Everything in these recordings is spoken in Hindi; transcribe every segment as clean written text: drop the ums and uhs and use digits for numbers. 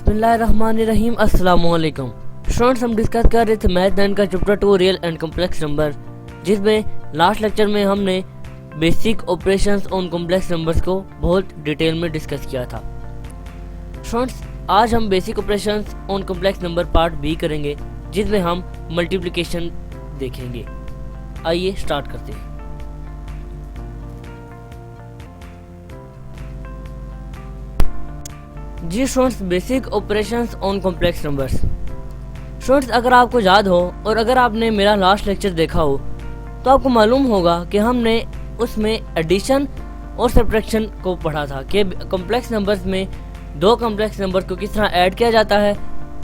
बिस्मिल्लाहिर्रहमानिर्रहीम। अस्सलामुअलैकुम स्टूडेंट्स, हम डिस्कस कर रहे थे मैथ 9 का chapter 2 real and complex number, जिसमें लास्ट लेक्चर में हमने basic operations on complex numbers को बहुत डिटेल में डिस्कस किया था। स्टूडेंट्स, आज हम basic operations on complex number part B करेंगे, जिसमें हम मल्टीप्लिकेशन देखेंगे। आइए स्टार्ट करते हैं। जी students, basic operations on complex numbers. Students, अगर आपको याद हो और अगर आपने मेरा लास्ट लेक्चर देखा हो तो आपको मालूम होगा कि हमने उसमें एडिशन और सब्ट्रैक्शन को पढ़ा था कि कॉम्प्लेक्स नंबर्स में दो कॉम्प्लेक्स नंबर्स को किस तरह ऐड किया जाता है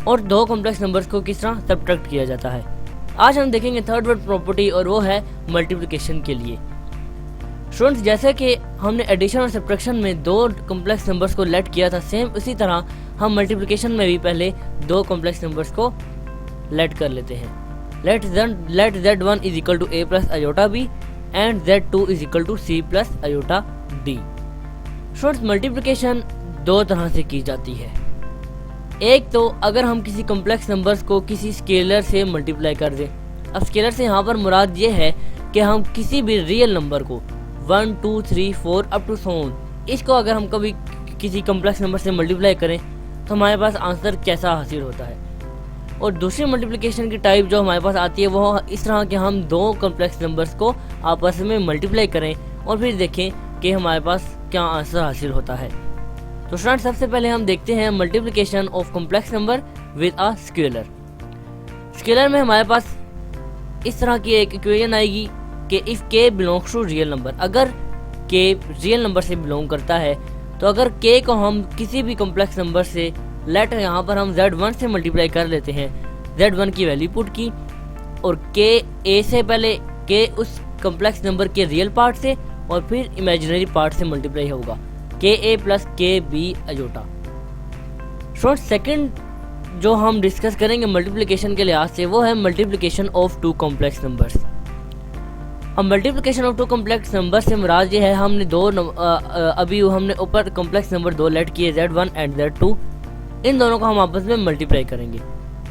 और दो कॉम्प्लेक्स नंबर्स को किस तरह सब्ट्रैक्ट किया जाता है। आज हम देखेंगे थर्ड वर्ड प्रॉपर्टी, और वो है मल्टीप्लिकेशन के लिए। स्टूडेंट्स, जैसे कि हमने एडिशन और सब्ट्रैक्शन में दो कॉम्प्लेक्स नंबर्स को लेट किया था, सेम उसी तरह हम मल्टीप्लिकेशन में भी पहले दो कॉम्प्लेक्स नंबर्स को लेट कर लेते हैं। Let z1 is equal to a plus iota b and z2 is equal to c plus iota d। Students, multiplication दो तरह से की जाती है। एक तो अगर हम किसी कॉम्प्लेक्स नंबर्स को किसी स्केलर से मल्टीप्लाई कर दें। अब स्केलर से यहाँ पर मुराद ये है कि हम किसी भी रियल नंबर को 1 2 3 4 अप टू सो ऑन, इसको अगर हम कभी किसी कॉम्प्लेक्स नंबर से मल्टीप्लाई करें तो हमारे पास आंसर कैसा हासिल होता है। और दूसरी मल्टीप्लिकेशन की टाइप जो हमारे पास आती है वो इस तरह के हम दो कॉम्प्लेक्स नंबर्स को आपस में मल्टीप्लाई करें और फिर देखें कि हमारे पास क्या आंसर हासिल होता है। तो स्टूडेंट, सबसे पहले हम देखते हैं multiplication of complex number with a scalar. Scalar में हमारे पास इस तरह की एक इक्वेशन आएगी कि if k belongs to real number. अगर k रियल नंबर से बिलोंग करता है तो अगर k को हम किसी भी कॉम्प्लेक्स नंबर से लेट यहाँ पर हम z1 से मल्टीप्लाई कर लेते हैं, z1 की वैल्यू पुट की और k a से पहले k उस कॉम्प्लेक्स नंबर के रियल पार्ट से और फिर इमेजिनरी पार्ट से मल्टीप्लाई होगा, k a plus k b iota. Short second जो हम डिस्कस करेंगे मल्टीप्लिकेशन के लिहाज से वो है multiplication of two complex numbers. अब multiplication of two complex number से मुराद ये है हमने अभी हमने ऊपर कॉम्प्लेक्स नंबर दो लेट किए z1 एंड z2, इन दोनों को हम आपस में मल्टीप्लाई करेंगे।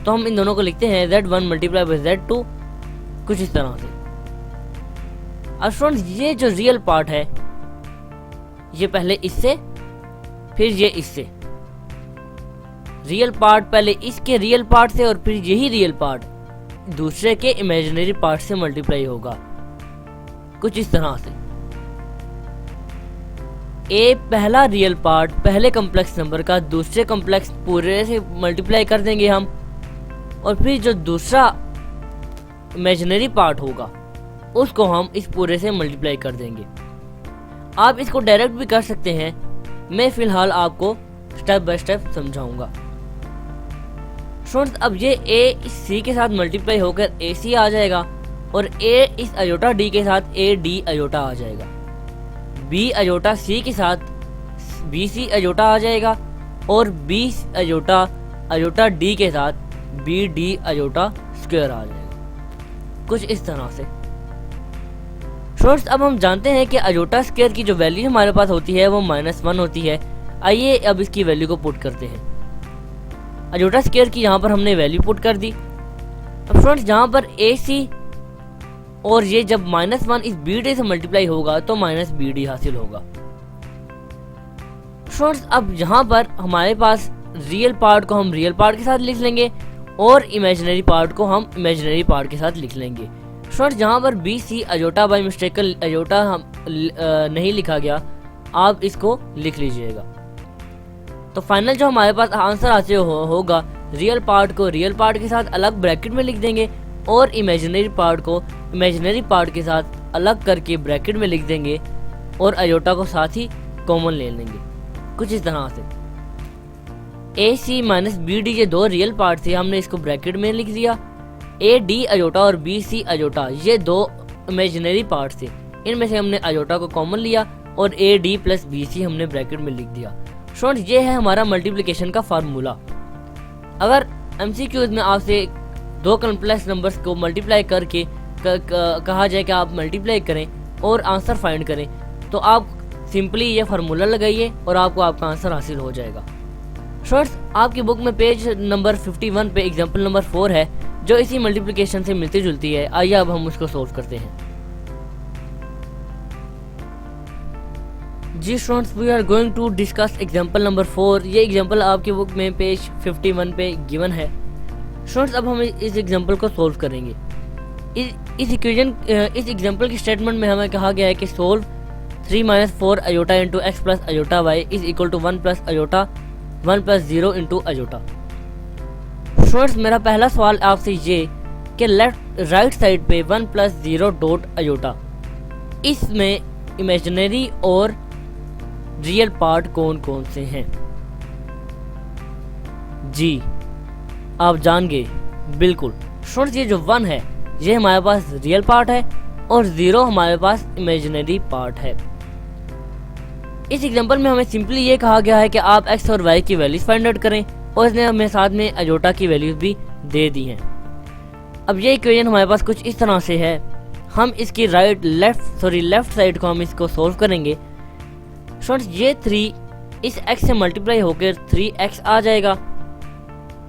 तो हम इन दोनों को लिखते हैं z1 मल्टीप्लाई बाय z2 कुछ इस तरह से। अब स्टूडेंट्स, ये जो रियल पार्ट है ये पहले इससे फिर ये इससे, रियल पार्ट पहले इसके रियल पार्ट से और फिर यही रियल पार्ट दूसरे के इमेजिनरी पार्ट से मल्टीप्लाई होगा कुछ इस तरह से। ए पहला रियल पार्ट पहले कॉम्प्लेक्स नंबर का दूसरे कॉम्प्लेक्स पूरे से मल्टीप्लाई कर देंगे हम, और फिर जो दूसरा इमेजिनरी पार्ट होगा उसको हम इस पूरे से मल्टीप्लाई कर देंगे। आप इसको डायरेक्ट भी कर सकते हैं, मैं फिलहाल आपको स्टेप बाय स्टेप समझाऊंगा। स्टूडेंट्स, अब ये ए इस सी के साथ मल्टीप्लाई होकर ए सी आ जाएगा और a इस अयोटा d के साथ a d अयोटा आ जाएगा, b अयोटा c के साथ b c अयोटा आ जाएगा और b अयोटा d के साथ b d अयोटा स्क्वायर आ जाएगा कुछ इस तरह से। स्टूडेंट्स, अब हम जानते हैं कि अयोटा स्क्वायर की जो वैल्यू हमारे पास होती है वो -1 होती है। आइए अब इसकी वैल्यू को पुट करते हैं। अयोटा स्क्वायर की यहाँ पर हमने वैल्यू पुट कर दी। अब स्टूडेंट्स, यहाँ पर ए सी और ये जब -1 इस बी डी से मल्टीप्लाई होगा तो -bd हासिल होगा। स्टूडेंट्स, अब यहाँ पर हमारे पास रियल पार्ट को हम रियल पार्ट के साथ लिख लेंगे और इमेजिनरी पार्ट को हम इमेजिनरी पार्ट के साथ लिख लेंगे। स्टूडेंट्स, जहाँ पर B C iota by mistake iota हम नहीं लिखा गया, आप इसको लिख लीजिएगा। तो फाइनल जो हमारे पास आंसर हासिल होगा, रियल पार्ट को रियल पार्ट के साथ अलग ब्रैकेट में लिख देंगे और इमेजिनरी पार्ट को इमेजिनरी पार्ट के साथ अलग करके ब्रैकेट में लिख देंगे और अयोटा को साथ ही कॉमन ले लेंगे कुछ इस तरह से। ए सी माइनस बी डी ये दो रियल पार्ट थे, हमने इसको ब्रैकेट में लिख दिया। ए डी अयोटा और बी सी अयोटा ये दो इमेजिनरी पार्ट थे, इनमें से हमने अयोटा को कॉमन लिया और A D plus B C हमने ब्रैकेट में लिख दिया। स्टूडेंट्स, ये है हमारा मल्टीप्लिकेशन का फार्मूला। अगर एमसीक्यूज में आपसे दो कॉम्प्लेक्स नंबर्स को मल्टीप्लाई करके कहा जाए कि आप मल्टीप्लाई करें और आंसर फाइंड करें, तो आप सिंपली ये फार्मूला लगाइए और आपको आपका आंसर हासिल हो जाएगा। स्टूडेंट्स आपकी बुक में पेज नंबर 51 पे एग्जाम्पल नंबर 4 है जो इसी मल्टीप्लिकेशन से मिलती जुलती है। आइए अब हम उसको सोल्व करते हैं। जी students, we are going to discuss example number 4। ये एग्जाम्पल आपकी बुक में पेज 51 पे गिवन है। स्टूडेंट्स अब हम इस एग्जाम्पल को सोल्व करेंगे। इस एग्जाम्पल की स्टेटमेंट में हमें कहा गया है कि solve 3 - 4 iota into x plus iota y is equal to 1 plus iota 1 plus 0 into iota. Students मेरा पहला सवाल आपसे ये कि राइट साइड पे 1 प्लस 0 डॉट अयोटा, इसमें इमेजिनरी और रियल पार्ट कौन कौन से हैं? जी आप जान गए, बिल्कुल स्टूडेंट्स ये जो 1 है ये हमारे पास रियल पार्ट है और 0 हमारे पास इमेजिनरी पार्ट है। इस एग्जांपल में हमें सिंपली ये कहा गया है कि आप x और y की वैल्यूज फाइंड आउट करें और इसने हमें साथ में अयोटा की वैल्यूज भी दे दी हैं। अब ये इक्वेशन हमारे पास कुछ इस तरह से है। हम इसकी लेफ्ट साइड को हम इसको सोल्व करेंगे। स्टूडेंट्स ये 3 इस x से मल्टीप्लाई होकर 3x आ जाएगा,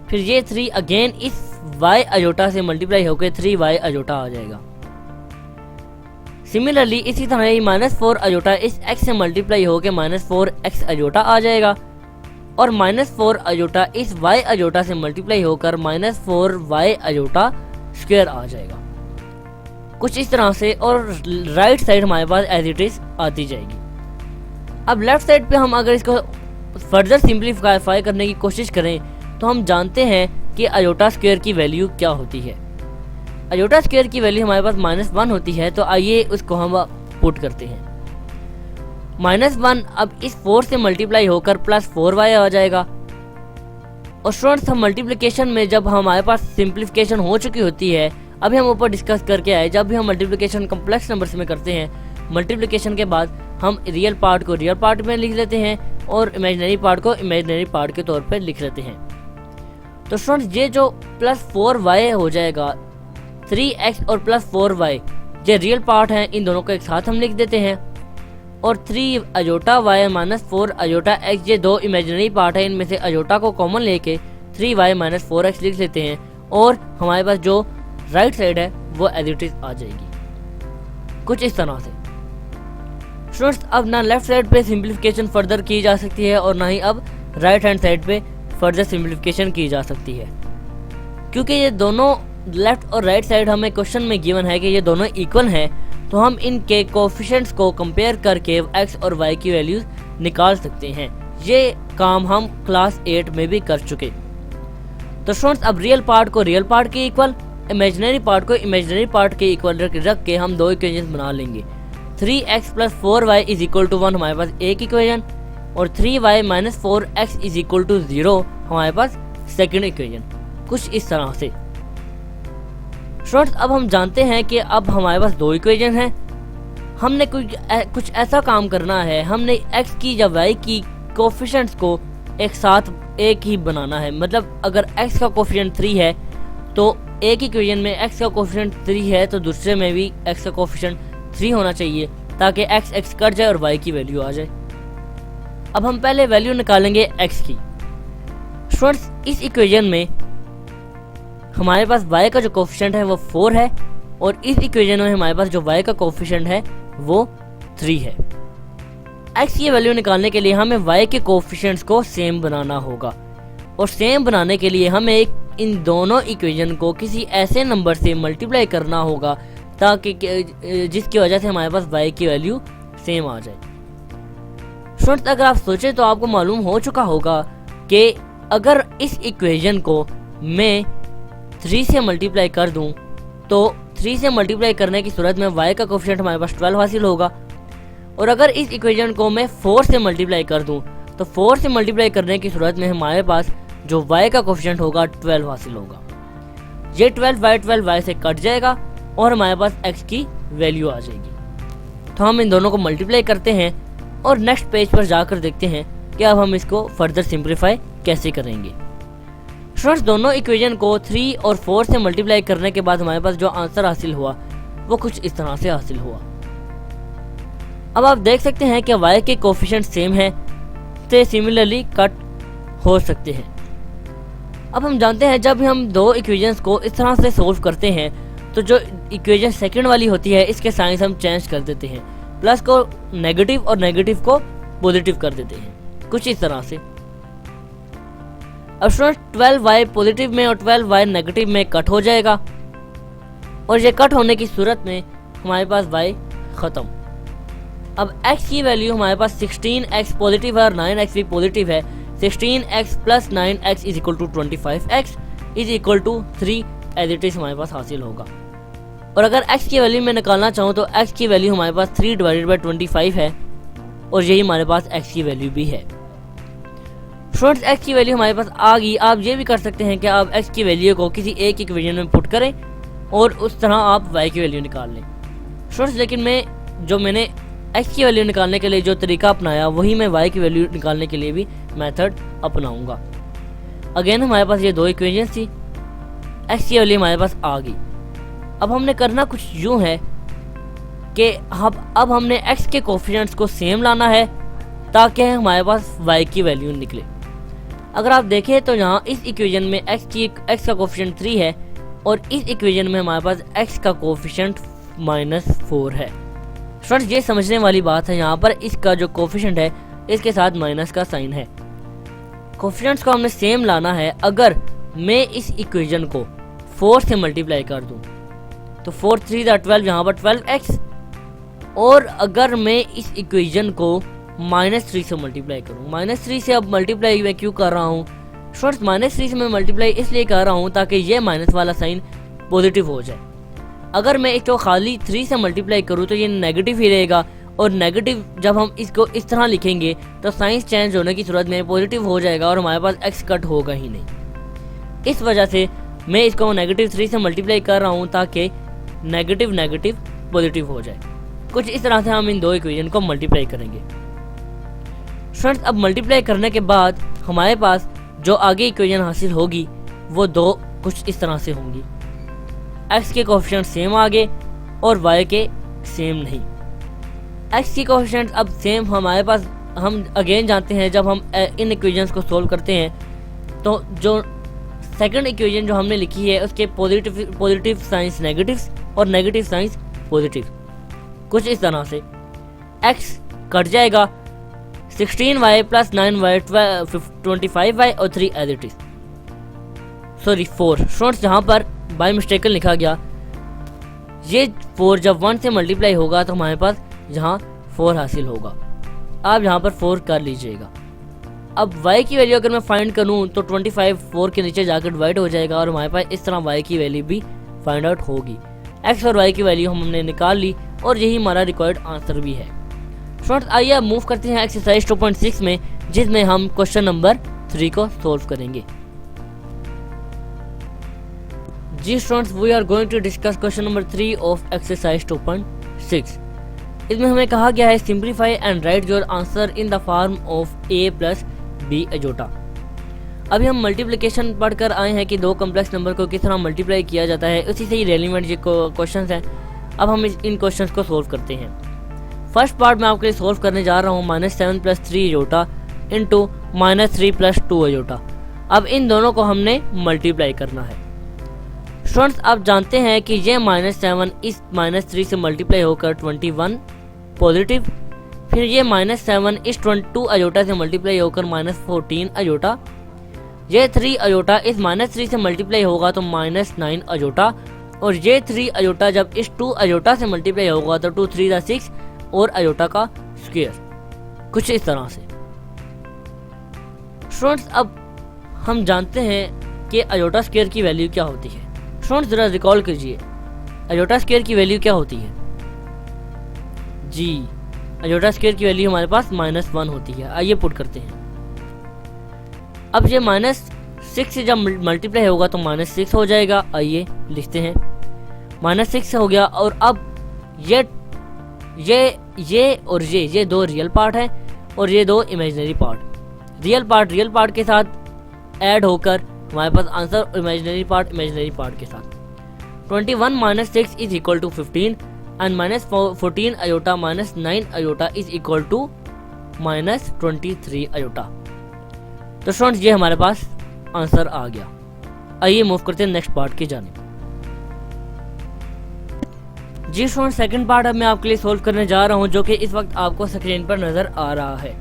फिर ये 3 अगेन इस y अयोटा से मल्टीप्लाई होकर 3y अयोटा आ जाएगा। सिमिलरली इसी तरह ही -4 अयोटा इस x से मल्टीप्लाई होकर -4x अयोटा आ जाएगा और -4 अयोटा इस y अयोटा से मल्टीप्लाई होकर -4y अयोटा स्क्वायर आ जाएगा, कुछ इस तरह से। और राइट साइड हमारे पास एज इट इज आती जाएगी। अब लेफ्ट साइड पे हम अगर इसको फर्दर सिंप्लीफाई करने की कोशिश करें तो हम जानते हैं कि अयोटा स्क्वायर की वैल्यू क्या होती है। अयोटा स्क्वायर की वैल्यू हमारे पास -1 होती है, तो आइए उसको हम पुट करते हैं। -1 अब इस 4 से मल्टीप्लाई होकर +4y आ जाएगा। और स्टूडेंट्स हम मल्टीप्लिकेशन में जब हमारे पास सिंप्लीफिकेशन हो चुकी होती है, अभी हम ऊपर डिस्कस करके आए, जब भी हम मल्टीप्लिकेशन कम्प्लेक्स नंबर्स में करते हैं, मल्टीप्लिकेशन के बाद हम रियल पार्ट को रियल पार्ट में लिख लेते हैं और इमेजिनरी पार्ट को इमेजिनरी पार्ट के तौर पर लिख लेते हैं। तो स्टूडेंट्स ये जो +4y हो जाएगा, 3x और +4y ये रियल पार्ट हैं, इन दोनों को एक साथ हम लिख देते हैं। और 3 अयोटा y -4 अयोटा x ये 2 इमेजिनरी पार्ट है, इनमें से अयोटा को कॉमन लेके 3y - 4x लिख लेते हैं और हमारे पास जो राइट साइड है वो एज इट इज आ जाएगी, कुछ इस तरह से। स्टूडेंट्स अब ना लेफ्ट साइड पे सिंप्लीफिकेशन फर्दर की जा सकती है और ना ही अब राइट हैंड साइड पे फर्दर सिंप्लीफिकेशन की जा सकती है, क्योंकि ये दोनों लेफ्ट और राइट साइड हमें क्वेश्चन में गिवन है कि ये दोनों इक्वल हैं, तो हम इनके कोफिशिएंट्स को कंपेयर करके x और y की वैल्यूज निकाल सकते हैं। ये काम हम क्लास 8 में भी कर चुके। तो स्टूडेंट्स अब रियल पार्ट को रियल पार्ट के इक्वल, इमेजिनरी पार्ट को इमेजिनरी पार्ट के इक्वल रख के हम 2 इक्वेशन बना लेंगे। 3x + 4y = 1 हमारे पास एक इक्वेशन और 3y - 4x = 0 हमारे पास सेकंड इक्वेशन, कुछ इस तरह से। स्टूडेंट्स अब हम जानते हैं कि अब हमारे पास 2 इक्वेशन हैं। हमने कुछ ऐसा काम करना है, हमने x की या y की कोफिशिएंट्स को एक साथ एक ही बनाना है। मतलब अगर x का कोफिशिएंट 3 है तो एक इक्वेशन में x का कोफिशिएंट 3 है तो दूसरे में भी x का कोफिशिएंट 3 होना चाहिए, ताकि x कट जाए और y की वैल्यू आ जाए। अब हम पहले वैल्यू निकालेंगे x की। स्टूडेंट्स इस इक्वेशन में हमारे पास y का जो कोफिशिएंट है वो 4 है और इस इक्वेशन में हमारे पास जो y का कोफिशिएंट है वो 3 है। x की वैल्यू निकालने के लिए हमें y के कोफिशिएंट्स को सेम बनाना होगा और सेम बनाने के लिए हमें इन दोनों इक्वेशन को किसी ऐसे नंबर से मल्टीप्लाई करना होगा ताकि जिसकी वजह से हमारे पास y की वैल्यू सेम आ जाए। स्टूडेंट्स अगर आप सोचें तो आपको मालूम हो चुका होगा कि अगर इस इक्वेशन को मैं 3 से मल्टीप्लाई कर दूं तो 3 से मल्टीप्लाई करने की सूरत में y का कोफिशिएंट हमारे पास 12 हासिल होगा और अगर इस इक्वेशन को मैं 4 से मल्टीप्लाई कर दूं तो 4 से मल्टीप्लाई करने की सूरत में हमारे पास जो y का कोफिशिएंट होगा 12 हासिल होगा। ये 12y से कट जाएगा और हमारे पास x की वैल्यू आ जाएगी। तो हम इन दोनों को मल्टीप्लाई करते हैं और नेक्स्ट पेज पर जाकर देखते हैं कि अब हम इसको फर्दर सिंप्लीफाई कैसे करेंगे। स्टूडेंट्स दोनों इक्वेशन को 3 और 4 से मल्टीप्लाई करने के बाद हमारे पास जो आंसर हासिल हुआ वो कुछ इस तरह से हासिल हुआ। अब आप देख सकते हैं कि y के कोफिशिएंट सेम है, तो सिमिलरली कट हो सकते हैं। अब हम जानते हैं जब हम दो इक्वेशंस को इस तरह से सोल्व करते हैं तो जो इक्वेशन सेकंड वाली होती है इसके साइंस हम चेंज कर देते हैं, प्लस को नेगेटिव और नेगेटिव को पॉजिटिव कर देते हैं, कुछ इस तरह से। अब स्टूडेंट 12y पॉजिटिव में और 12y नेगेटिव में कट हो जाएगा और ये कट होने की सूरत में हमारे पास y खत्म। अब x की वैल्यू हमारे पास 16x पॉजिटिव है और 9x भी पॉजिटिव है। 16x plus 9x is equal to 25x is equal to 3 as it is हमारे पास हासिल होगा। और अगर x की वैल्यू मैं निकालना चाहूँ तो x की वैल्यू हमारे पास 3 डिवाइडेड बाई 25 है और यही हमारे पास x की वैल्यू भी है। स्टूडेंट्स x की वैल्यू हमारे पास आ गई। आप ये भी कर सकते हैं कि आप x की वैल्यू को किसी एक इक्वेशन में पुट करें और उस तरह आप y की वैल्यू निकाल लें। स्टूडेंट्स लेकिन मैंने x की वैल्यू निकालने के लिए जो तरीका अपनाया वही मैं y की वैल्यू निकालने के लिए भी मेथड अपनाऊंगा। अगेन हमारे पास ये दो इक्वेशन थी, x की वैल्यू हमारे पास आ गई। अब हमने करना कुछ यूँ है कि अब हमने x के कोफिशिएंट्स को सेम लाना है ताकि हमारे पास y की वैल्यू निकले। अगर आप देखें तो यहाँ इस इक्वेशन में x का कोफिशिएंट 3 है और इस इक्वेशन में हमारे पास x का कोफिशिएंट -4 है। स्टूडेंट्स ये समझने वाली बात है, यहाँ पर इसका जो कोफिशिएंट है इसके साथ माइनस का साइन है। कोफिशिएंट्स को हमने सेम लाना है। अगर मैं इस इक्वेशन को 4 से मल्टीप्लाई कर दूं तो 4 3 12 यहाँ पर 12x, और अगर मैं इस इक्वेशन को -3 से मल्टीप्लाई करूँ, -3 से अब मल्टीप्लाई मैं क्यों कर रहा हूँ स्टूडेंट्स, -3 से मैं मल्टीप्लाई इसलिए कर रहा हूँ ताकि ये माइनस वाला साइन पॉजिटिव हो जाए। अगर मैं इसको खाली 3 से मल्टीप्लाई करूँ तो ये नेगेटिव ही रहेगा और नेगेटिव जब हम इसको इस तरह लिखेंगे तो साइंस चेंज होने की सूरत में पॉजिटिव हो जाएगा और हमारे पास x कट होगा ही नहीं। इस वजह से मैं इसको -3 से मल्टीप्लाई कर रहा हूँ ताकि नेगेटिव नेगेटिव पॉजिटिव हो जाए। कुछ इस तरह से हम इन दो इक्वेशन को मल्टीप्लाई करेंगे। स्टूडेंट्स अब मल्टीप्लाई करने के बाद हमारे पास जो आगे इक्वेशन हासिल होगी वो दो कुछ इस तरह से होंगी। x के कोफिशिएंट सेम आगे और y के सेम नहीं। x की कोफिशिएंट अब सेम हमारे पास, हम अगेन जानते हैं जब हम इन इक्वेशंस को सोल्व करते हैं तो जो सेकंड इक्वेशन जो हमने लिखी है उसके पॉजिटिव साइंस नेगेटिव और नेगेटिव साइंस पॉजिटिव, कुछ इस तरह से x कट जाएगा। 16y प्लस 9y 25y और 3 as it is, sorry 4 students यहाँ पर बाय मिस्टेक लिखा गया। ये 4 जब 1 से मल्टीप्लाई होगा तो हमारे पास यहाँ 4 हासिल होगा। आप यहाँ पर 4 कर लीजिएगा। अब y की वैल्यू अगर मैं फाइंड करूँ तो 25 4 के नीचे जाकर डिवाइड हो जाएगा और हमारे पास इस तरह y की वैल्यू भी फाइंड आउट होगी। x और y की वैल्यू हमने निकाल ली और यही हमारा रिक्वायर्ड आंसर भी है। स्टूडेंट्स आइए अब मूव करते हैं एक्सरसाइज 2.6 में, जिसमें हम क्वेश्चन नंबर 3 को सोल्व करेंगे। जी students, we are going to discuss question number 3 of exercise 2.6। इसमें हमें कहा गया है simplify and write your answer in the form of a plus b iota. अभी हम मल्टीप्लिकेशन पढ़कर आए हैं कि दो कॉम्प्लेक्स नंबर को किस तरह मल्टीप्लाई किया जाता है, उसी से ही रेलिवेंट ये क्वेश्चन हैं। अब हम इन क्वेश्चन को सोल्व करते हैं। फर्स्ट पार्ट में आपके लिए सोल्व करने जा रहा हूँ -7 प्लस 3 अजोटा इंटू -3 प्लस 2 अजोटा। अब इन दोनों को हमने मल्टीप्लाई करना है। स्टूडेंट्स आप जानते हैं कि ये -7 इस -3 से मल्टीप्लाई होकर 21 पॉजिटिव, फिर ये -7 इस 22 अजोटा से मल्टीप्लाई होकर -14 अजोटा, ये 3 अजोटा इस -3 से मल्टीप्लाई होगा तो -9 अजोटा, और ये 3 अजोटा जब इस 2 अजोटा से मल्टीप्लाई होगा तो 2 3 6 और अजोटा का स्क्वायर, कुछ इस तरह से। स्टूडेंट्स अब हम जानते हैं कि अजोटा स्क्वायर की वैल्यू क्या होती है। स्टूडेंट्स जरा रिकॉल कीजिए, अजोटा स्क्वायर की वैल्यू क्या होती है? जी, अजोटा स्क्वायर की वैल्यू हमारे पास -1 होती है। आइए पुट करते हैं। अब ये -6 से जब मल्टीप्लाई होगा तो -6 हो जाएगा। आइए लिखते हैं, -6 हो गया। और अब ये और ये दो रियल पार्ट है और ये दो इमेजिनरी पार्ट। रियल पार्ट के साथ ऐड होकर हमारे पास आंसर इमेजिनरी पार्ट के साथ 21 - 6 is equal to 15 and -14 iota -9 iota is equal to -23 iota. तो स्टूडेंट्स ये हमारे पास आंसर आ गया। आइए मूव करते हैं नेक्स्ट पार्ट की जानिब। जी स्टूडेंट, सेकंड पार्ट अब मैं आपके लिए सोल्व करने जा रहा हूं, जो कि इस वक्त आपको स्क्रीन पर नजर आ रहा है।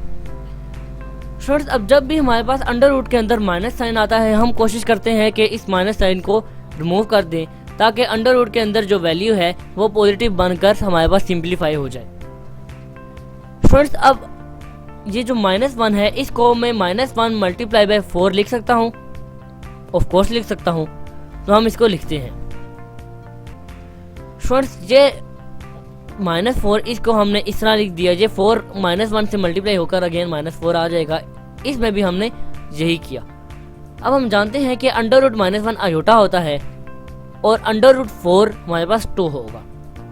स्टूडेंट्स, अब जब भी हमारे पास अंडर रूट के अंदर माइनस साइन आता है, हम कोशिश करते हैं कि इस माइनस साइन को रिमूव कर दें ताकि अंडर रूट के अंदर जो वैल्यू है वो पॉजिटिव बनकर हमारे पास सिंप्लीफाई हो जाए। स्टूडेंट्स, अब ये जो -1 है इसको मैं -1 मल्टीप्लाई बाय 4 लिख सकता हूँ, ऑफ कोर्स लिख सकता हूँ। तो हम इसको लिखते हैं। स्टूडेंट्स, ये -4 इसको हमने इस तरह लिख दिया, ये 4 -1 से मल्टीप्लाई होकर अगेन -4 आ जाएगा। इसमें भी हमने यही किया। अब हम जानते हैं कि अंडर रूट -1 अयोटा होता है और अंडर रूट 4 हमारे पास 2 होगा,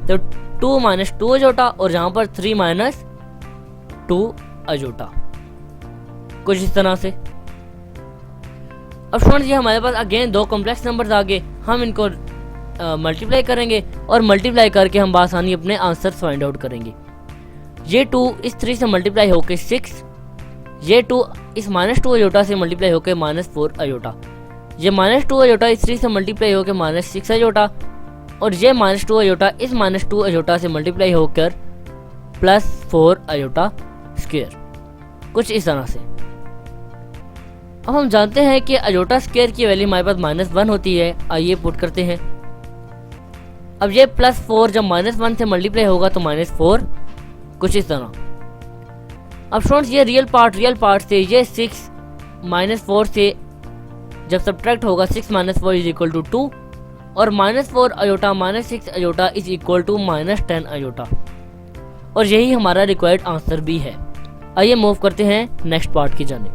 तो 2 - 2 अयोटा और यहाँ पर 3 - 2 अयोटा, कुछ इस तरह से। अब स्टूडेंट्स, ये हमारे पास अगेन दो कॉम्प्लेक्स नंबर्स आ गए, हम इनको मल्टीप्लाई करेंगे और मल्टीप्लाई करके हम आसानी अपने आंसर फाइंड आउट करेंगे। ये 2 इस 3 से मल्टीप्लाई होकर 6, ये 2 इस -2 अयोटा से मल्टीप्लाई होकर -4 अयोटा, ये -2 अयोटा इस 3 से मल्टीप्लाई होकर -6 अयोटा और ये -2 अयोटा इस -2 अयोटा से मल्टीप्लाई होकर +4 अयोटा स्क्वायर, कुछ इस तरह से। अब हम जानते हैं कि अयोटा स्क्वायर की वैल्यू हमारे पास -1 होती है। आइए पुट करते हैं। अब ये +4 जब -1 से मल्टीप्लाई होगा तो -4, कुछ इस तरह। अब स्टूडेंट्स, ये रियल पार्ट से ये 6 -4 से जब सब्ट्रैक्ट होगा 6 - 4 = 2 और -4 अयोटा -6 अयोटा -10 अयोटा, और यही हमारा रिक्वायर्ड आंसर भी है। आइए मूव करते हैं नेक्स्ट पार्ट की जानिब।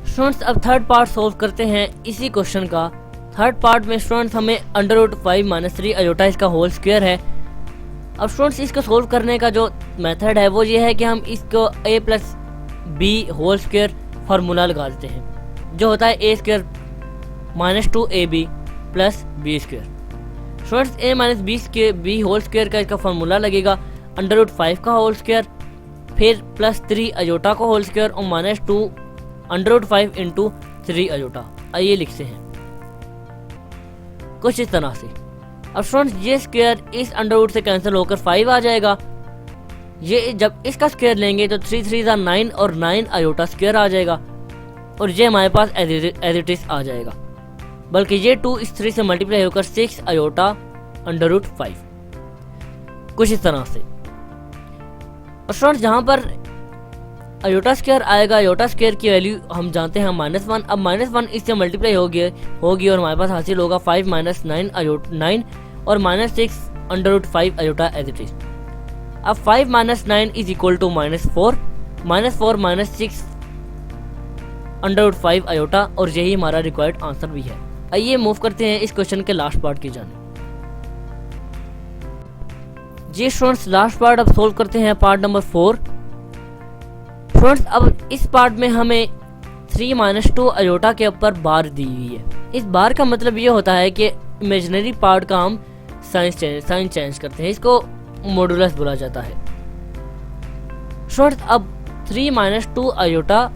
स्टूडेंट्स, अब थर्ड पार्ट सोल्व करते हैं इसी क्वेश्चन का। थर्ड पार्ट में स्टूडेंट्स हमें अंडर रूट 5 - 3 अयोटा इसका होल स्क्वायर है। अब स्टूडेंट्स, इसको सोल्व करने का जो मेथड है वो ये है कि हम इसको a + b whole square formula लगा देते हैं, जो होता है a² - 2ab + b²। Students, a - b whole square का इसका फार्मूला लगेगा अंडर रूट 5 का होल स्क्वायर, फिर +3 अयोटा का होल स्क्वायर और -2 अंडर रूट 5 × 3 अयोटा। आइए लिखते हैं कुछ इस तरह से। अब स्टूडेंट्स, ये स्क्वायर इस अंडर रूट से कैंसिल होकर 5 आ जाएगा। ये जब इसका स्क्वायर लेंगे तो 3 3 9 और 9 अयोटा स्क्वायर आ जाएगा और ये हमारे पास एज इट इज आ जाएगा, बल्कि ये 2 इस 3 से मल्टीप्लाई होकर 6 अयोटा अंडर रूट 5, कुछ इस तरह से। और स्टूडेंट्स, जहाँ पर अयोटा स्क्वायर आएगा, अयोटा स्क्वायर की वैल्यू हम जानते हैं -1। अब -1 इससे मल्टीप्लाई होगी और हमारे पास हासिल होगा 5 - 9 और -6 under root 5 iota as it is. अब 5 - 9 = -4, -4 - 6 अंडर रूट 5 अयोटा, और यही हमारा रिक्वायर्ड आंसर भी है। आइए मूव करते हैं इस क्वेश्चन के लास्ट पार्ट की जानिब। जी स्टूडेंट्स, लास्ट पार्ट अब सोल्व करते हैं, पार्ट नंबर 4। स्टूडेंट्स, अब इस पार्ट में हमें 3 - 2 अयोटा के ऊपर बार दी हुई है। इस बार का मतलब ये होता है कि इमेजिनरी पार्ट का हम साइन चेंज करते हैं, इसको मॉडुलस बोला जाता है। स्टूडेंट्स, अब 3 - 2 अयोटा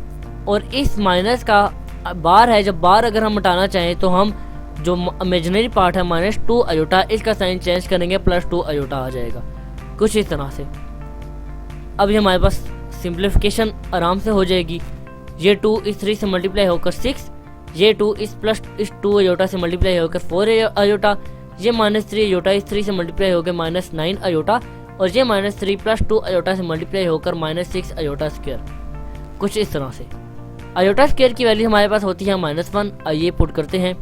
और इस माइनस का बार है, जब बार अगर हम हटाना चाहें तो हम जो इमेजिनरी पार्ट है -2 अयोटा, इसका साइन चेंज करेंगे +2 अयोटा आ जाएगा, कुछ इस तरह से। अब ये हमारे पास सिंप्लीफिकेशन आराम से हो जाएगी। ये 2 इस 3 से मल्टीप्लाई होकर 6, ये 2 इस 2 अयोटा से मल्टीप्लाई होकर 4 अयोटा, ये -3 अयोटा इस 3 से मल्टीप्लाई होकर -9 अयोटा और ये -3 + 2 अयोटा से मल्टीप्लाई होकर -6 अयोटा स्क्वायर, कुछ इस तरह से। अयोटा स्क्वायर की वैल्यू हमारे पास होती है -1। आइए पुट करते हैं।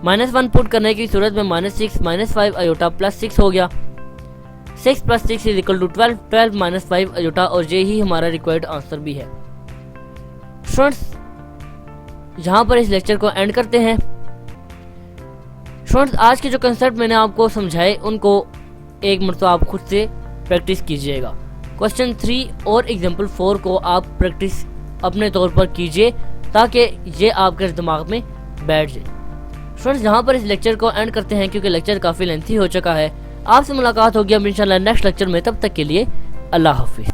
-1 पुट करने की सूरत में -6 -5 अयोटा +6 हो गया। 6 + 6 = 12, 12 - 5 अयोटा, और ये ही हमारा रिक्वायर्ड आंसर भी है। स्टूडेंट्स, यहाँ पर इस लेक्चर को एंड करते हैं। स्टूडेंट्स, आज के जो कंसेप्ट मैंने आपको समझाए उनको एक मरतबा आप खुद से प्रैक्टिस कीजिएगा। क्वेश्चन 3 और एग्जाम्पल 4 को आप प्रैक्टिस अपने तौर पर कीजिए ताकि ये आपके दिमाग में बैठ जाए। स्टूडेंट्स, यहाँ पर इस लेक्चर को एंड करते हैं क्योंकि लेक्चर काफ़ी लेंथी हो चुका है। आपसे मुलाकात होगी अब इंशाल्लाह नेक्स्ट लेक्चर में। तब तक के लिए अल्लाह हाफिज़।